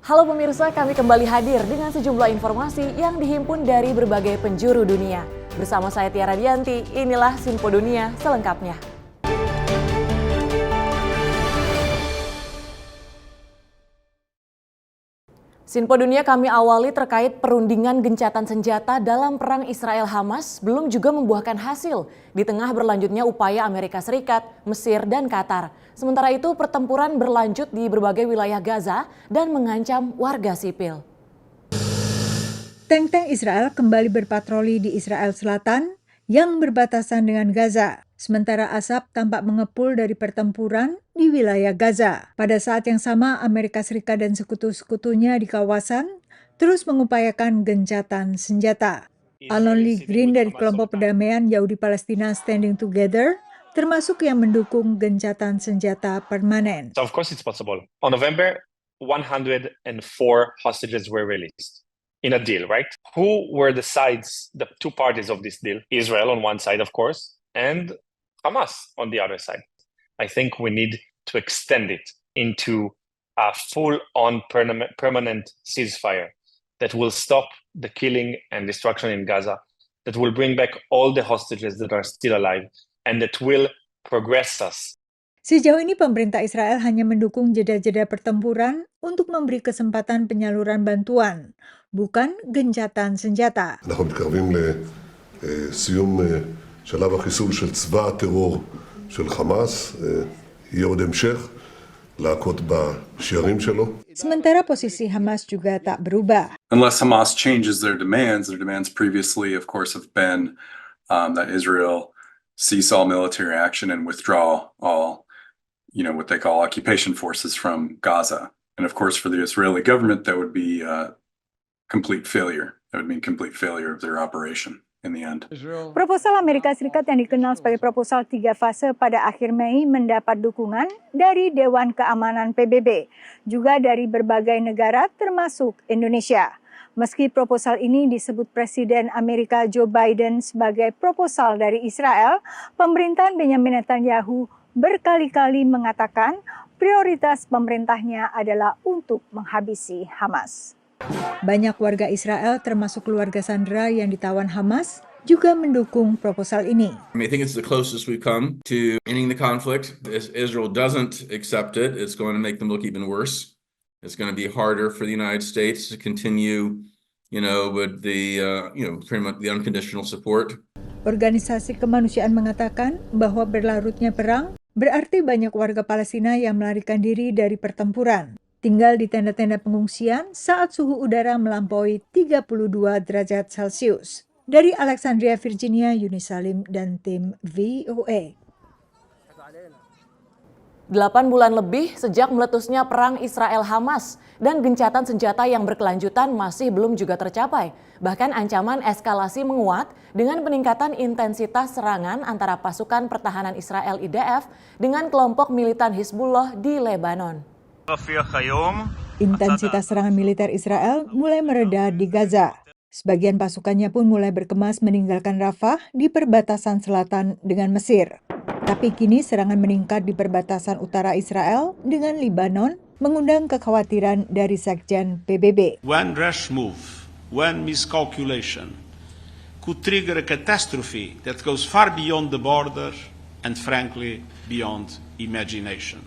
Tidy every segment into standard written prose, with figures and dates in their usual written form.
Halo pemirsa, kami kembali hadir dengan sejumlah informasi yang dihimpun dari berbagai penjuru dunia. Bersama saya Tiara Dianti, inilah Sinpo Dunia selengkapnya. Sinpo Dunia kami awali terkait perundingan gencatan senjata dalam perang Israel-Hamas belum juga membuahkan hasil di tengah berlanjutnya upaya Amerika Serikat, Mesir, dan Qatar. Sementara itu pertempuran berlanjut di berbagai wilayah Gaza dan mengancam warga sipil. Tank-tank Israel kembali berpatroli di Israel Selatan yang berbatasan dengan Gaza. Sementara asap tampak mengepul dari pertempuran di wilayah Gaza. Pada saat yang sama, Amerika Serikat dan sekutu-sekutunya di kawasan terus mengupayakan gencatan senjata. Alon Lee Green dari kelompok perdamaian Yahudi Palestina Standing Together termasuk yang mendukung gencatan senjata permanen. So of course it's possible. On November, 104 hostages were released in a deal, right? Who were the sides, the two parties of this deal? Israel on one side, of course, and Hamas on the other side. I think we need to extend it into a full-on permanent ceasefire that will stop the killing and destruction in Gaza, that will bring back all the hostages that are still alive, and that will progress us. Sejauh ini pemerintah Israel hanya mendukung jeda-jeda pertempuran untuk memberi kesempatan penyaluran bantuan, bukan gencatan senjata. אנחנו מתקרבים לסיום שלב החיסול של צבא הטרור של חמאס, יהיה עוד המשך להכות בשערים שלו. Sementara posisi Hamas juga tak berubah. Unless Hamas changes their demands previously, of course, have been that Israel cease all military action and withdraw all, what they call occupation forces from Gaza. And of course, for the Israeli government, that would be complete failure. That would mean complete failure of their operation in the end. Proposal Amerika Serikat yang dikenal sebagai proposal 3 fase pada akhir Mei mendapat dukungan dari Dewan Keamanan PBB, juga dari berbagai negara termasuk Indonesia. Meski proposal ini disebut Presiden Amerika Joe Biden sebagai proposal dari Israel, pemerintahan Benjamin Netanyahu berkali-kali mengatakan prioritas pemerintahnya adalah untuk menghabisi Hamas. Banyak warga Israel termasuk keluarga sandera yang ditawan Hamas juga mendukung proposal ini. I think it's the closest we've come to ending the conflict. If Israel doesn't accept it, it's going to make them look even worse. It's going to be harder for the United States to continue, with the, pretty much the unconditional support. Organisasi kemanusiaan mengatakan bahwa berlarutnya perang berarti banyak warga Palestina yang melarikan diri dari pertempuran, tinggal di tenda-tenda pengungsian saat suhu udara melampaui 32 derajat Celcius. Dari Alexandria, Virginia, Yuni Salim dan tim VOA. 8 bulan lebih sejak meletusnya perang Israel-Hamas dan gencatan senjata yang berkelanjutan masih belum juga tercapai. Bahkan ancaman eskalasi menguat dengan peningkatan intensitas serangan antara pasukan pertahanan Israel IDF dengan kelompok militan Hizbullah di Lebanon. Intensitas serangan militer Israel mulai mereda di Gaza. Sebagian pasukannya pun mulai berkemas meninggalkan Rafah di perbatasan selatan dengan Mesir. Tapi kini serangan meningkat di perbatasan utara Israel dengan Lebanon mengundang kekhawatiran dari Sekjen PBB. One rash move, one miscalculation could trigger a catastrophe that goes far beyond the border and frankly beyond imagination.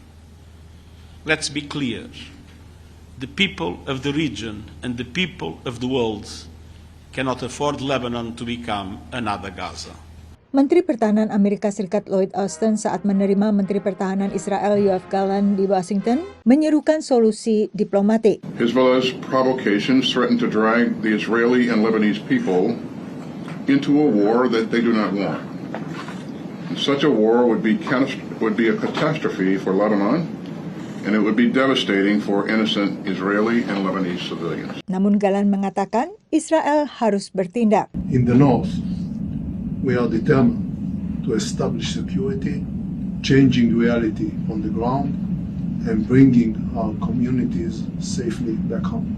Let's be clear. The people of the region and the people of the world cannot afford Lebanon to become another Gaza. Menteri Pertahanan Amerika Serikat Lloyd Austin saat menerima Menteri Pertahanan Israel Yoav Gallant di Washington menyerukan solusi diplomatik. Hezbollah's provocations threaten to drag the Israeli and Lebanese people into a war that they do not want. Such a war would be a catastrophe for Lebanon, and it would be devastating for innocent Israeli and Lebanese civilians. Namun Gallant mengatakan Israel harus bertindak. In the north, we are determined to establish security, changing reality on the ground, and bringing our communities safely back home.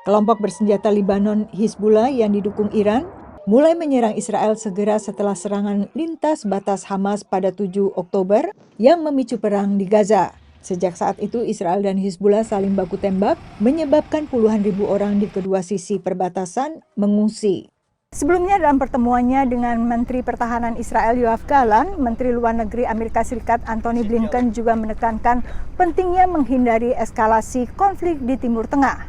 Kelompok bersenjata Lebanon Hizbullah yang didukung Iran mulai menyerang Israel segera setelah serangan lintas batas Hamas pada 7 Oktober yang memicu perang di Gaza. Sejak saat itu, Israel dan Hizbullah saling baku tembak, menyebabkan puluhan ribu orang di kedua sisi perbatasan mengungsi. Sebelumnya dalam pertemuannya dengan Menteri Pertahanan Israel Yoav Gallant, Menteri Luar Negeri Amerika Serikat Antony Blinken juga menekankan pentingnya menghindari eskalasi konflik di Timur Tengah.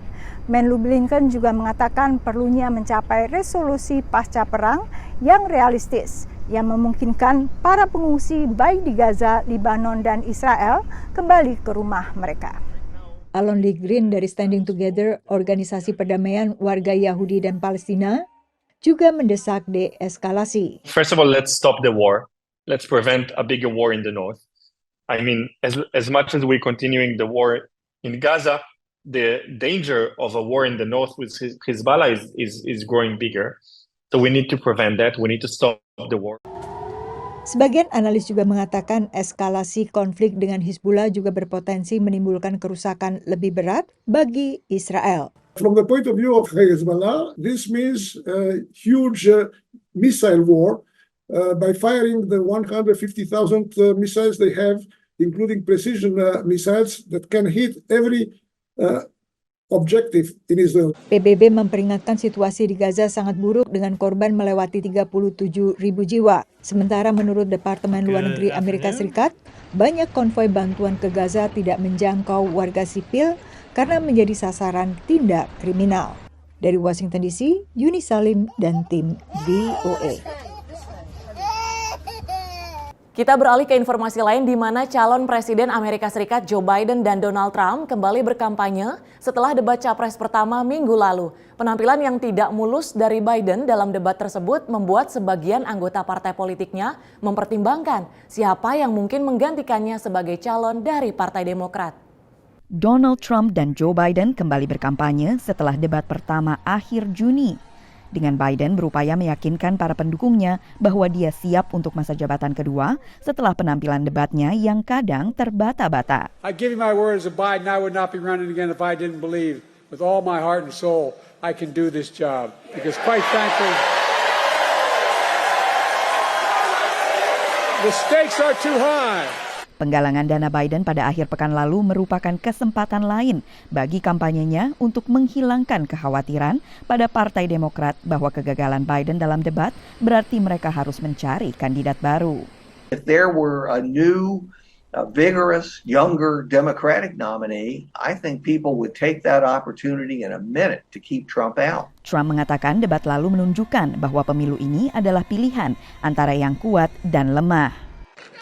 Menlu Blinken juga mengatakan perlunya mencapai resolusi pasca perang yang realistis, yang memungkinkan para pengungsi baik di Gaza, Libanon, dan Israel kembali ke rumah mereka. Alon Lee Green dari Standing Together, organisasi perdamaian warga Yahudi dan Palestina, juga mendesak deeskalasi. First of all, let's stop the war. Let's prevent a bigger war in the north. I mean, as much as we're continuing the war in Gaza, the danger of a war in the north with Hezbollah is growing bigger. So we need to prevent that. We need to stop the war. Sebagian analis juga mengatakan eskalasi konflik dengan Hizbullah juga berpotensi menimbulkan kerusakan lebih berat bagi Israel. From the point of view of Hezbollah, this means a huge missile war by firing the 150,000 missiles they have, including precision missiles that can hit every objective in Israel. PBB memperingatkan situasi di Gaza sangat buruk dengan korban melewati 37.000 jiwa. Sementara menurut Departemen Luar Negeri Amerika Serikat, banyak konvoi bantuan ke Gaza tidak menjangkau warga sipil karena menjadi sasaran tindak kriminal. Dari Washington DC, Yuni Salim dan tim VOA. Kita beralih ke informasi lain di mana calon Presiden Amerika Serikat Joe Biden dan Donald Trump kembali berkampanye setelah debat capres pertama minggu lalu. Penampilan yang tidak mulus dari Biden dalam debat tersebut membuat sebagian anggota partai politiknya mempertimbangkan siapa yang mungkin menggantikannya sebagai calon dari Partai Demokrat. Donald Trump dan Joe Biden kembali berkampanye setelah debat pertama akhir Juni. Dengan Biden berupaya meyakinkan para pendukungnya bahwa dia siap untuk masa jabatan kedua setelah penampilan debatnya yang kadang terbata-bata. I give you my word as a Biden, I would not be running again if I didn't believe with all my heart and soul I can do this job. Because quite frankly, the stakes are too high. Penggalangan dana Biden pada akhir pekan lalu merupakan kesempatan lain bagi kampanyenya untuk menghilangkan kekhawatiran pada Partai Demokrat bahwa kegagalan Biden dalam debat berarti mereka harus mencari kandidat baru. If there were a new, vigorous, younger Democratic nominee, I think people would take that opportunity in a minute to keep Trump out. Trump mengatakan debat lalu menunjukkan bahwa pemilu ini adalah pilihan antara yang kuat dan lemah.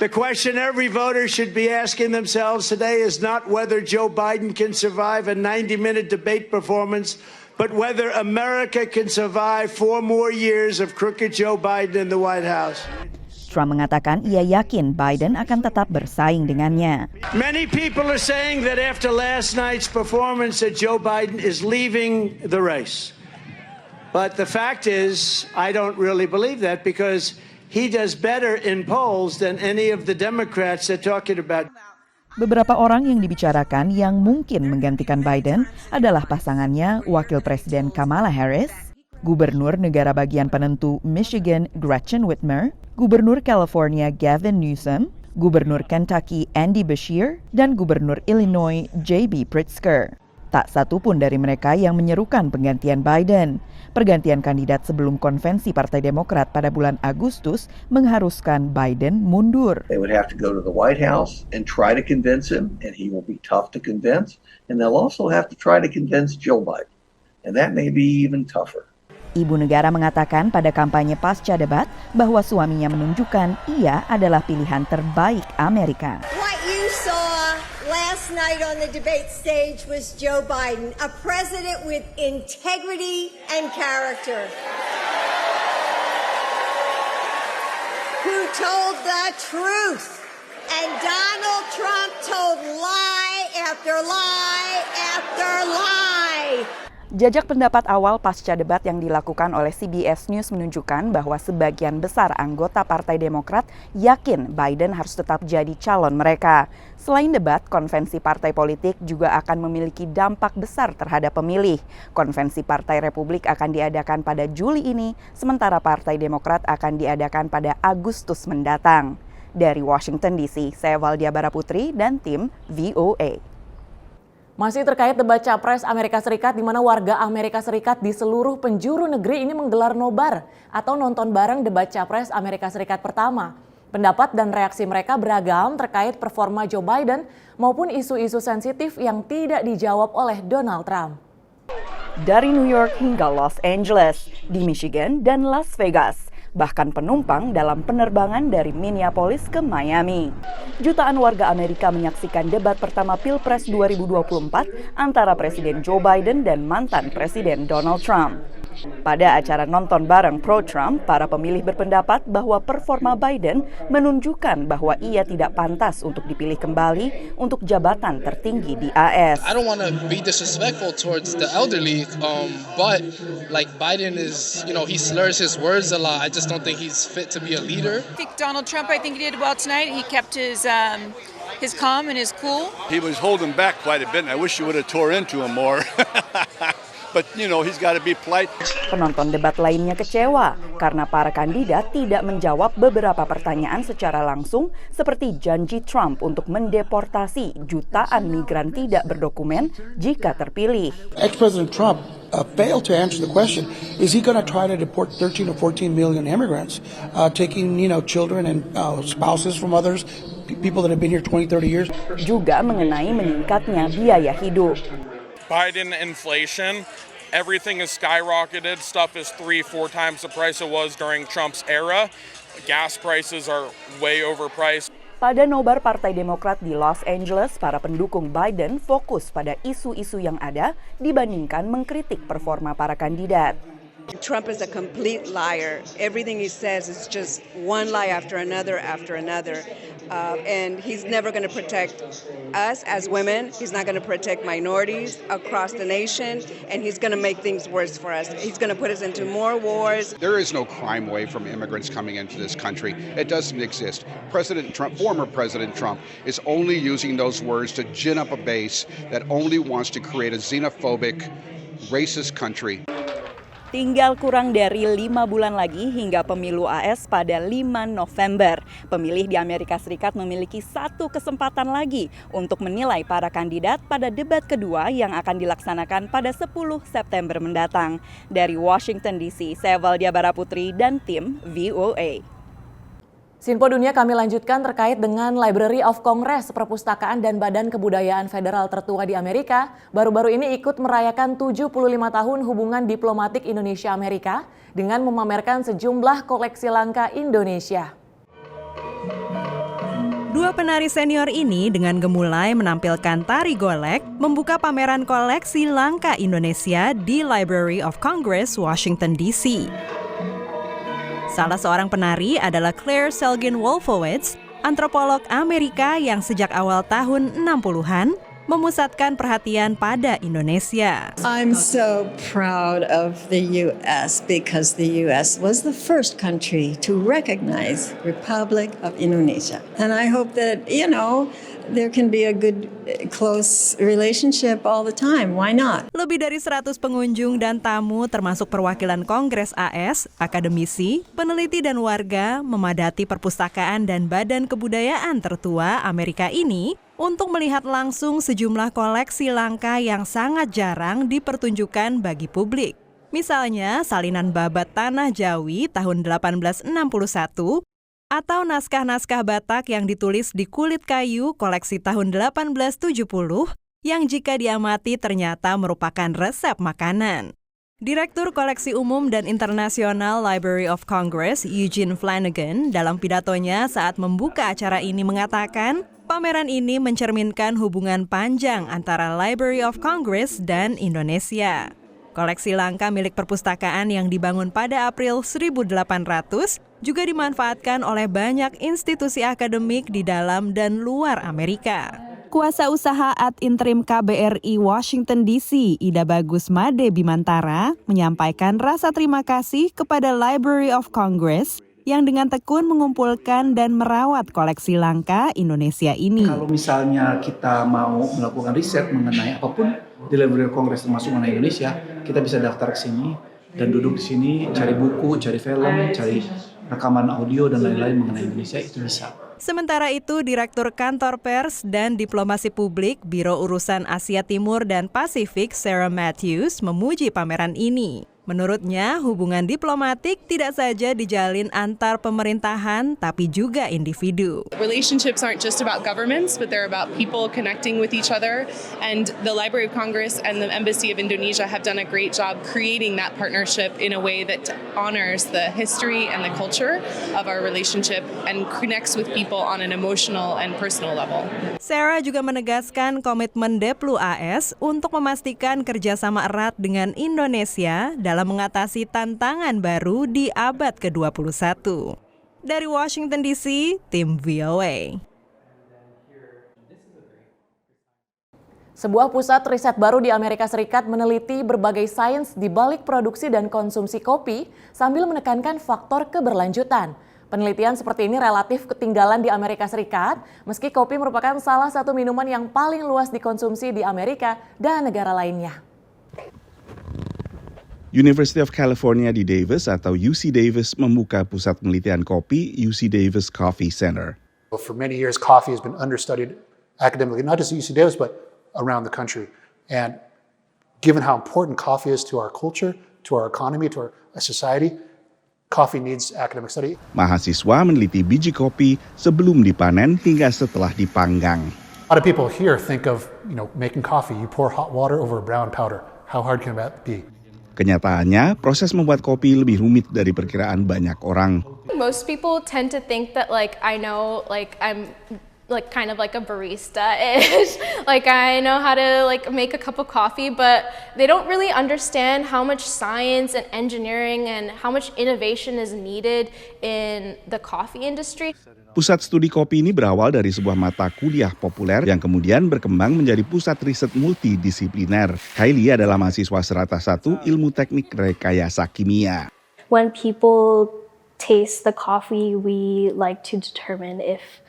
The question every voter should be asking themselves today is not whether Joe Biden can survive a 90-minute debate performance, but whether America can survive 4 more years of crooked Joe Biden in the White House. Trump mengatakan ia yakin Biden akan tetap bersaing dengannya. Many people are saying that after last night's performance that Joe Biden is leaving the race. But the fact is, I don't really believe that because he does better in polls than any of the Democrats they're talking about. Beberapa orang yang dibicarakan yang mungkin menggantikan Biden adalah pasangannya Wakil Presiden Kamala Harris, Gubernur negara bagian penentu Michigan Gretchen Whitmer, Gubernur California Gavin Newsom, Gubernur Kentucky Andy Beshear, dan Gubernur Illinois J.B. Pritzker. Tak satu pun dari mereka yang menyerukan penggantian Biden. Pergantian kandidat sebelum konvensi Partai Demokrat pada bulan Agustus mengharuskan Biden mundur. They would have to go to the White House and try to convince him, and he will be tough to convince. And they'll also have to try to convince Joe Biden. And that may be even tougher. Ibu negara mengatakan pada kampanye pasca debat bahwa suaminya menunjukkan ia adalah pilihan terbaik Amerika. What you saw last night on the debate stage was Joe Biden, a president with integrity and character, who told the truth. And Donald Trump told lie after lie after lie. Jajak pendapat awal pasca debat yang dilakukan oleh CBS News menunjukkan bahwa sebagian besar anggota Partai Demokrat yakin Biden harus tetap jadi calon mereka. Selain debat, konvensi partai politik juga akan memiliki dampak besar terhadap pemilih. Konvensi Partai Republik akan diadakan pada Juli ini, sementara Partai Demokrat akan diadakan pada Agustus mendatang. Dari Washington DC, saya Valdia Baraputri dan tim VOA. Masih terkait debat Capres Amerika Serikat, di mana warga Amerika Serikat di seluruh penjuru negeri ini menggelar nobar atau nonton bareng debat Capres Amerika Serikat pertama. Pendapat dan reaksi mereka beragam terkait performa Joe Biden maupun isu-isu sensitif yang tidak dijawab oleh Donald Trump. Dari New York hingga Los Angeles, di Michigan dan Las Vegas, bahkan penumpang dalam penerbangan dari Minneapolis ke Miami. Jutaan warga Amerika menyaksikan debat pertama Pilpres 2024 antara Presiden Joe Biden dan mantan Presiden Donald Trump. Pada acara nonton bareng pro-Trump, para pemilih berpendapat bahwa performa Biden menunjukkan bahwa ia tidak pantas untuk dipilih kembali untuk jabatan tertinggi di AS. I don't want to be disrespectful towards the elderly, but like Biden is, he slurs his words a lot. I just don't think he's fit to be a leader. I think Donald Trump, he did well tonight. He kept his calm and his cool. He was holding back quite a bit, and I wish he would have tore into him more. But he's got to be polite. Penonton debat lainnya kecewa karena para kandidat tidak menjawab beberapa pertanyaan secara langsung, seperti janji Trump untuk mendeportasi jutaan migran tidak berdokumen jika terpilih. Ex-President Trump failed to answer the question, is he going to try to deport 13 or 14 million immigrants, taking children and spouses from others, people that have been here 20, 30 years? Juga mengenai meningkatnya biaya hidup. Biden inflation, everything is skyrocketed. Stuff is 3-4 times the price it was during Trump's era. Gas prices are way overpriced. Pada nobar Partai Demokrat di Los Angeles, para pendukung Biden fokus pada isu-isu yang ada dibandingkan mengkritik performa para kandidat. Trump is a complete liar. Everything he says is just one lie after another. And he's never going to protect us as women. He's not going to protect minorities across the nation. And he's going to make things worse for us. He's going to put us into more wars. There is no crime wave from immigrants coming into this country. It doesn't exist. Former President Trump is only using those words to gin up a base that only wants to create a xenophobic, racist country. Tinggal kurang dari 5 bulan lagi hingga pemilu AS pada 5 November. Pemilih di Amerika Serikat memiliki satu kesempatan lagi untuk menilai para kandidat pada debat kedua yang akan dilaksanakan pada 10 September mendatang. Dari Washington DC, saya Valdia Baraputri dan tim VOA. Sinpo Dunia kami lanjutkan terkait dengan Library of Congress, perpustakaan dan badan kebudayaan federal tertua di Amerika, baru-baru ini ikut merayakan 75 tahun hubungan diplomatik Indonesia-Amerika dengan memamerkan sejumlah koleksi langka Indonesia. Dua penari senior ini dengan gemulai menampilkan tari golek membuka pameran koleksi langka Indonesia di Library of Congress, Washington DC. Salah seorang penari adalah Claire Selgin-Wolfowitz, antropolog Amerika yang sejak awal tahun 60-an memusatkan perhatian pada Indonesia. I'm so proud of the U.S. because the U.S. was the first country to recognize Republic of Indonesia. And I hope that, there can be a good, close relationship all the time. Why not? Lebih dari 100 pengunjung dan tamu termasuk perwakilan Kongres AS, akademisi, peneliti dan warga memadati perpustakaan dan badan kebudayaan tertua Amerika ini untuk melihat langsung sejumlah koleksi langka yang sangat jarang dipertunjukkan bagi publik. Misalnya salinan babat Tanah Jawi tahun 1861, atau naskah-naskah Batak yang ditulis di kulit kayu koleksi tahun 1870 yang jika diamati ternyata merupakan resep makanan. Direktur Koleksi Umum dan Internasional Library of Congress, Eugene Flanagan, dalam pidatonya saat membuka acara ini mengatakan, pameran ini mencerminkan hubungan panjang antara Library of Congress dan Indonesia. Koleksi langka milik perpustakaan yang dibangun pada April 1800 juga dimanfaatkan oleh banyak institusi akademik di dalam dan luar Amerika. Kuasa Usaha Ad Interim KBRI Washington DC, Ida Bagus Made Bimantara, menyampaikan rasa terima kasih kepada Library of Congress yang dengan tekun mengumpulkan dan merawat koleksi langka Indonesia ini. Kalau misalnya kita mau melakukan riset mengenai apapun di Library of Congress termasuk mengenai Indonesia, kita bisa daftar ke sini dan duduk di sini, cari buku, cari film, cari rekaman audio dan lain-lain mengenai Indonesia, itu bisa. Sementara itu, Direktur Kantor Pers dan Diplomasi Publik Biro Urusan Asia Timur dan Pasifik Sarah Matthews memuji pameran ini. Menurutnya, hubungan diplomatik tidak saja dijalin antar pemerintahan, tapi juga individu. Relationships aren't just about governments, but they're about people connecting with each other. And the Library of Congress and the Embassy of Indonesia have done a great job creating that partnership in a way that honors the history and the culture of our relationship and connects with people on an emotional and personal level. Sarah juga menegaskan komitmen Deplu AS untuk memastikan kerjasama erat dengan Indonesia dalam mengatasi tantangan baru di abad ke-21. Dari Washington DC, tim VOA. Sebuah pusat riset baru di Amerika Serikat meneliti berbagai sains di balik produksi dan konsumsi kopi sambil menekankan faktor keberlanjutan. Penelitian seperti ini relatif ketinggalan di Amerika Serikat, meski kopi merupakan salah satu minuman yang paling luas dikonsumsi di Amerika dan negara lainnya. University of California di Davis atau UC Davis membuka pusat penelitian kopi UC Davis Coffee Center. For many years, coffee has been understudied academically, not just at UC Davis, but around the country. And given how important coffee is to our culture, to our economy, to our society, coffee needs academic study. Mahasiswa meneliti biji kopi sebelum dipanen hingga setelah dipanggang. A lot of people here think of, making coffee. You pour hot water over a brown powder. How hard can that be? Kenyataannya, proses membuat kopi lebih rumit dari perkiraan banyak orang. Most people tend to think that I know I'm kind of like a barista-ish. I know how to make a cup of coffee, but they don't really understand how much science and engineering and how much innovation is needed in the coffee industry. Pusat studi kopi ini berawal dari sebuah mata kuliah populer yang kemudian berkembang menjadi pusat riset multidisipliner. Kylie adalah mahasiswa serata 1 ilmu teknik rekayasa kimia. When people taste the coffee, we like to determine if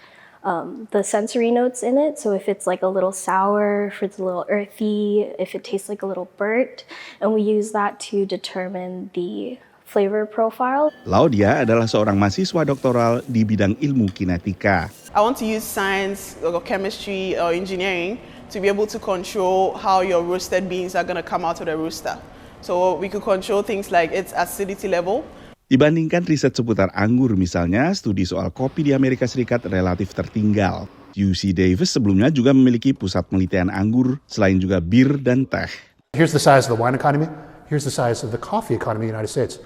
the sensory notes in it. So if it's a little sour, if it's a little earthy, if it tastes a little burnt, and we use that to determine the flavor profile. Laudia adalah seorang mahasiswa doktoral di bidang ilmu kinetika. I want to use science or chemistry or engineering to be able to control how your roasted beans are going to come out of the roaster. So we could control things like its acidity level. Dibandingkan riset seputar anggur misalnya, studi soal kopi di Amerika Serikat relatif tertinggal. UC Davis sebelumnya juga memiliki pusat penelitian anggur selain juga bir dan teh. Here's the size of the wine economy. Here's the size of the coffee economy in the United States.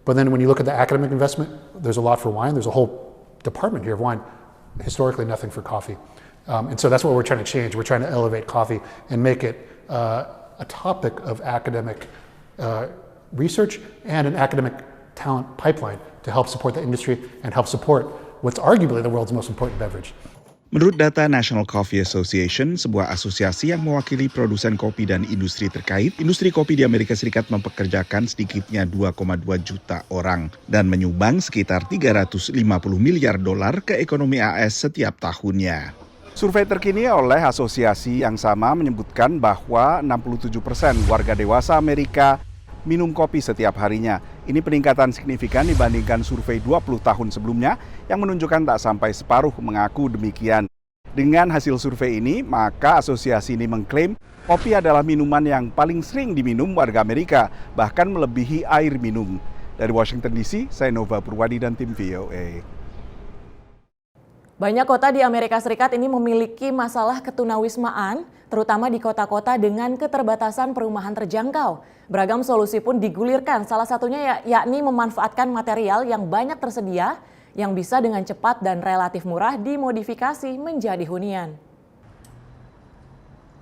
But then when you look at the academic investment, there's a lot for wine. There's a whole department here of wine. Historically, nothing for coffee. And so that's what we're trying to change. We're trying to elevate coffee and make it a topic of academic research and an academic talent pipeline to help support the industry and help support what's arguably the world's most important beverage. Menurut data National Coffee Association, sebuah asosiasi yang mewakili produsen kopi dan industri terkait, industri kopi di Amerika Serikat mempekerjakan sedikitnya 2,2 juta orang dan menyumbang sekitar $350 miliar ke ekonomi AS setiap tahunnya. Survei terkini oleh asosiasi yang sama menyebutkan bahwa 67% warga dewasa Amerika minum kopi setiap harinya. Ini peningkatan signifikan dibandingkan survei 20 tahun sebelumnya yang menunjukkan tak sampai separuh mengaku demikian. Dengan hasil survei ini, maka asosiasi ini mengklaim kopi adalah minuman yang paling sering diminum warga Amerika, bahkan melebihi air minum. Dari Washington DC, saya Nova Purwadi dan tim VOA. Banyak kota di Amerika Serikat ini memiliki masalah ketunawismaan, terutama di kota-kota dengan keterbatasan perumahan terjangkau. Beragam solusi pun digulirkan, salah satunya yakni memanfaatkan material yang banyak tersedia, yang bisa dengan cepat dan relatif murah dimodifikasi menjadi hunian.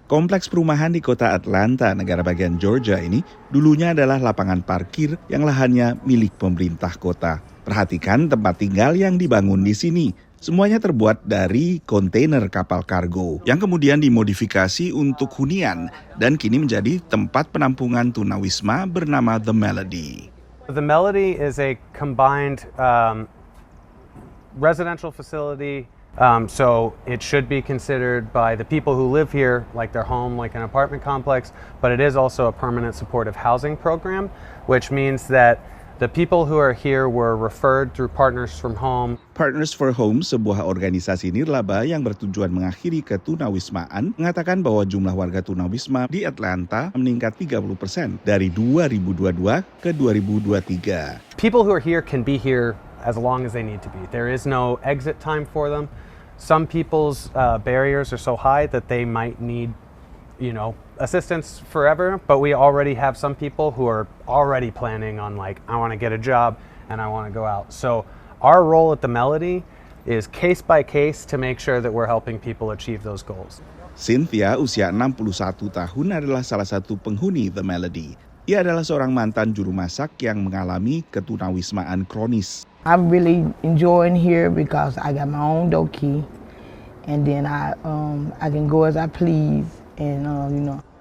Kompleks perumahan di kota Atlanta, negara bagian Georgia ini, dulunya adalah lapangan parkir yang lahannya milik pemerintah kota. Perhatikan tempat tinggal yang dibangun di sini. Semuanya terbuat dari kontainer kapal kargo yang kemudian dimodifikasi untuk hunian dan kini menjadi tempat penampungan tunawisma bernama The Melody. The Melody is a combined residential facility, so it should be considered by the people who live here like their home, like an apartment complex, but it is also a permanent supportive housing program, which means that The people who are here were referred through Partners for Home. Partners for Home, sebuah organisasi nirlaba yang bertujuan mengakhiri ketunawismaan, mengatakan bahwa jumlah warga tunawisma di Atlanta meningkat 30% dari 2022 ke 2023. People who are here can be here as long as they need to be. There is no exit time for them. Some people's barriers are so high that they might need, assistance forever, but we already have some people who are already planning on I want to get a job and I want to go out. So our role at The Melody is case by case to make sure that we're helping people achieve those goals. Cynthia, usia 61 tahun, adalah salah satu penghuni The Melody. Ia adalah seorang mantan juru masak yang mengalami ketunawismaan kronis. I'm really enjoying here because I got my own door key, and then I can go as I please, and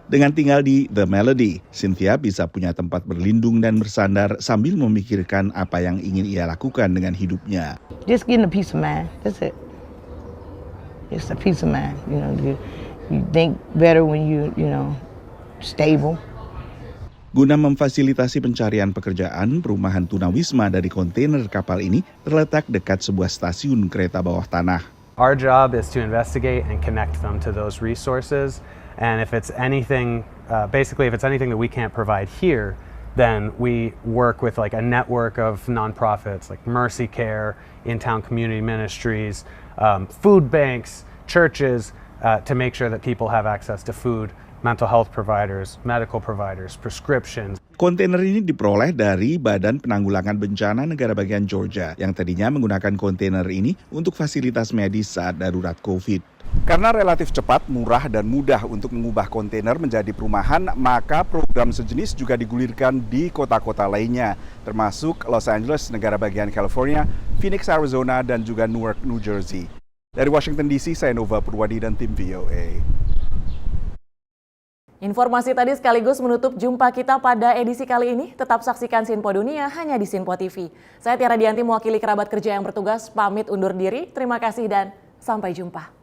Dengan tinggal di The Melody, Cynthia bisa punya tempat berlindung dan bersandar sambil memikirkan apa yang ingin ia lakukan dengan hidupnya. Just getting a peace of mind. That's it. Just a peace of mind. You think better when you stable. Guna memfasilitasi pencarian pekerjaan, perumahan tunawisma dari kontainer kapal ini terletak dekat sebuah stasiun kereta bawah tanah. Our job is to investigate and connect them to those resources. And if it's anything, if it's anything that we can't provide here, then we work with a network of nonprofits like Mercy Care, In-Town Community Ministries, food banks, churches, to make sure that people have access to food, mental health providers, medical providers, prescriptions. Kontainer ini diperoleh dari Badan Penanggulangan Bencana Negara Bagian Georgia yang tadinya menggunakan kontainer ini untuk fasilitas medis saat darurat COVID. Karena relatif cepat, murah, dan mudah untuk mengubah kontainer menjadi perumahan, maka program sejenis juga digulirkan di kota-kota lainnya, termasuk Los Angeles, negara bagian California, Phoenix, Arizona, dan juga Newark, New Jersey. Dari Washington DC, saya Nova Purwadi dan tim VOA. Informasi tadi sekaligus menutup jumpa kita pada edisi kali ini. Tetap saksikan Sinpo Dunia hanya di Sinpo TV. Saya Tiara Dianti mewakili kerabat kerja yang bertugas, pamit undur diri. Terima kasih dan sampai jumpa.